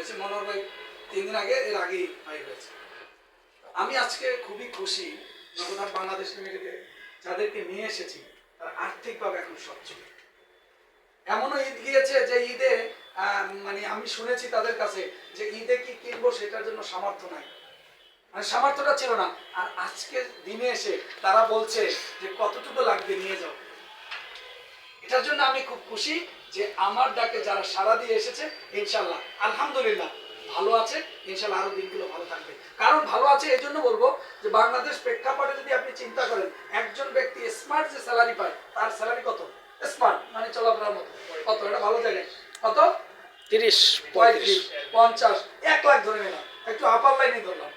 হয়েছে, মনোহর ভাই 3 দিন আগে, এর আগেই ভাই হয়েছে। আমি আজকে খুবই খুশি নগদার বাংলাদেশ লিমিটেডে যাদেরকে নিয়ে এসেছি তারা আর্থিকভাবে এখন সচ্ছল। এমনও ঈদ গিয়েছে যে ঈদে মানে আমি শুনেছি তাদের কাছে যে ঈদে কি কিনবো সেটার জন্য সামর্থ্য নাই, মানে সামর্থ্যটা ছিল না। আর আজকে দিনে এসে তারা বলছে যে কতটুকু লাগবে নিয়ে যাও। এটার জন্য আমি খুব খুশি যে আমার ডাকে যারা সাড়া দিয়ে এসেছে, ইনশাল্লাহ আলহামদুলিল্লাহ ভালো আছে, ইনশাল্লাহ আরো দিনগুলো ভালো থাকবে। কারণ ভালো আছে এই জন্য বলবো যে বাংলাদেশ প্রেক্ষাপটে যদি আপনি চিন্তা করেন, একজন ব্যক্তি স্মার্ট যে স্যালারি পায়, তার স্যালারি কত? স্মার্ট মানে চলাফেরার মতো কত? এটা ভালো জায়গায় কত? 30, 35, 50, 1 লাখ ধরে নিলাম, একটু আপার লাইনে ধরলাম।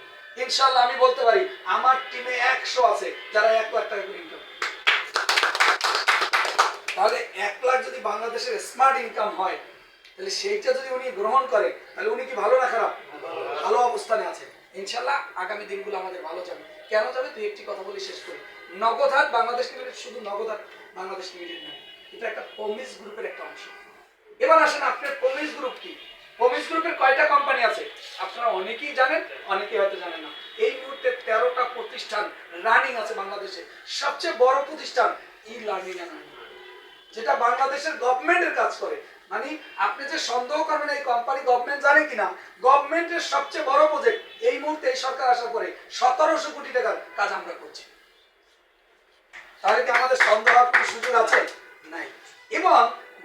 ইনশাল্লাহ আমি বলতে পারি আমার টিমে 100 আছে যারা 1 লাখ টাকা করে ইনকাম। তাহলে 1 লাখ যদি বাংলাদেশের স্মার্ট ইনকাম হয়, তাহলে সেইটা যদি উনি গ্রহণ করে, তাহলে উনি কি ভালো না খারাপ? ভালো অবস্থানে আছে। ইনশাল্লাহ আগামী দিনগুলো আমাদের ভালো যাবে। কেন যাবে? তুই একটি কথা বলি শেষ করি। নগদহাট বাংলাদেশ লিমিটেড শুধু নগদহাট বাংলাদেশ লিমিটেড নয়, এটা একটা পমিস গ্রুপের একটা অংশ। এবার আসেন, আপনার পমিস গ্রুপ কি? পমিস গ্রুপের কয়টা কোম্পানি আছে আপনারা অনেকেই জানেন, অনেকেই হয়তো জানেন না। এই মুহূর্তে 13টা প্রতিষ্ঠান রানিং আছে বাংলাদেশে। সবচেয়ে বড় প্রতিষ্ঠান ই লার্নিং এন্ড আর্নিং, যেটা বাংলাদেশের গভর্নমেন্টের কাজ করে। মানে আপনি যে সন্দেহ করবেন এই কোম্পানি গভর্নমেন্ট জানে কিনা, গভর্নমেন্টের সবচেয়ে বড় প্রজেক্ট এই মুহূর্তে এই সরকার আসার পরে 1700 কোটি টাকার কাজ আমরা করছি। তাহলে কি আমাদের সন্দেহ হওয়ার কোনো সুযোগ আছে? নাই। এবং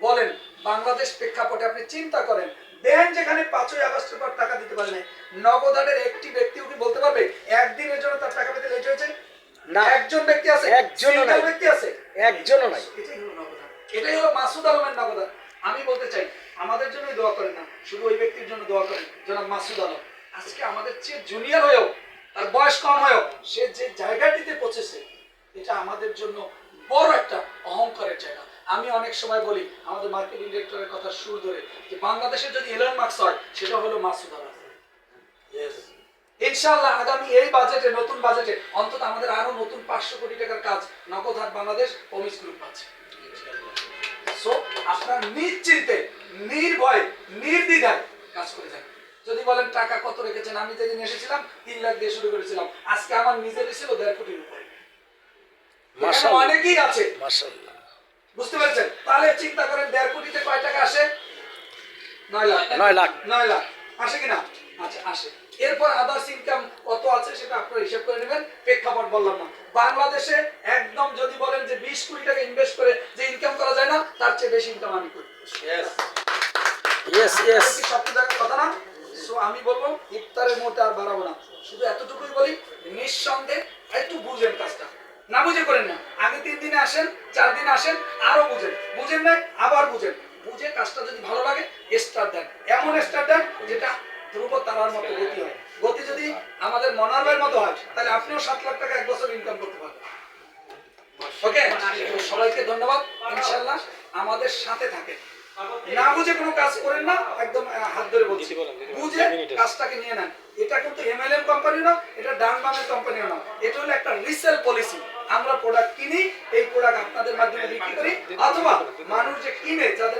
বলেন বাংলাদেশ প্রেক্ষাপটে আপনি চিন্তা করেন, দেন যেখানে 5ই আগস্টের পর টাকা দিতে পারে নাই, নগদাটের একটি ব্যক্তিও কি বলতে পারবে একদিনের জন্য তার টাকা পেতে লেট হয়েছে? না, একজন ব্যক্তি আছে? একজনও নাই। ব্যক্তি আছে? একজনও নাই। এটাই হলো নগদাট, এটাই হলো মাসুদ আলমের নগদাট। আমি বলতে চাই আমাদের জন্যই দোয়া করেন না, শুধু ওই ব্যক্তির জন্য দোয়া করেন জনাব মাসুদ আলম। আজকে আমাদের চেয়ে জুনিয়র হয়েও, তার বয়স কম হয়েও সে যে জায়গাটিতে পৌঁছেছে, এটা আমাদের জন্য বড় একটা অহংকারের জায়গা। আমি অনেক সময় বলি আমাদের মার্কেটিং ডিরেক্টরের কথা সুর ধরে যে বাংলাদেশে যদি এলন মাস্ক হয় সেটা হলো মাসুদ আলম। ইনশাআল্লাহ আগামী এই বাজেটে, নতুন বাজেটে অন্তত আমাদের আরো নতুন 500 কোটি টাকার কাজ নগদহাট বাংলাদেশ পমিস গ্রুপ পাচ্ছে। সো আপনারা নিশ্চিন্তে, নির্ভয়ে, নির্দ্বিধায় কাজ করে যান। যদি বলেন টাকা কত রেখেছেন, আমি যেদিন এসেছিলাম 3 লাখ দিয়ে শুরু করেছিলাম, আজকে আমার নিজের ছিল 1.5 কোটির উপরে। মাশাআল্লাহ, অনেকেই আছে, মাশাআল্লাহ। বুঝতে পারছেন? তাহলে চিন্তা করেন 1.5 কোটিতে কয় টাকা আসে? 9 লাখ। 9 লাখ। 9 লাখ আসে কিনা? আচ্ছা আসে। এরপর আদার্স ইনকাম কত আছে সেটা আপনারা হিসাব করে নেবেন। প্রেক্ষাপট বললাম না, বাংলাদেশে একদম যদি বলেন যে 20 কোটি টাকা ইনভেস্ট করে যে ইনকাম করা যায় না, তার চেয়ে বেশি ইনকাম আমি করি। ইয়েস। সবচেয়ে দেখার কথা না। সো আমি বলবো ইফতারের মধ্যে আর বাড়াবো না, শুধু এতটুকুই বলি, নিঃসন্দেহে একটু বুঝেন কাজটা, না বুঝে করেন না। আগে 3 দিনে আসেন, 4 দিনে আসেন, আরো বুঝেন, বুঝেন না আবার বুঝেন, বুঝে কাজটা যদি ভালো লাগে স্টার দেন, এমন স্টার দেন যেটা ধ্রুব তারার মতো গতি হয়। গতি যদি আমাদের মনোহরের মতো হয়, তাহলে আপনিও 7 লাখ টাকা 1 বছর ইনকাম করতে পারবেন। ওকে, সবাইকে ধন্যবাদ। ইনশাআল্লাহ আমাদের সাথে থাকেন, না বুঝে কোনো কাজ করেন না, একদম হাত ধরে বলছি, বুঝে কাজটাকে নিয়ে নেন। এটা কিন্তু এমএলএম কোম্পানি না, এটা ডান বামের কোম্পানিও না, এটা হলো একটা রিসেল পলিসি। আমরা প্রোডাক্ট কিনি, এই প্রোডাক্ট আপনাদের মাধ্যমে বিক্রি করি, অথবা মানুষ যে কিনে, যাদের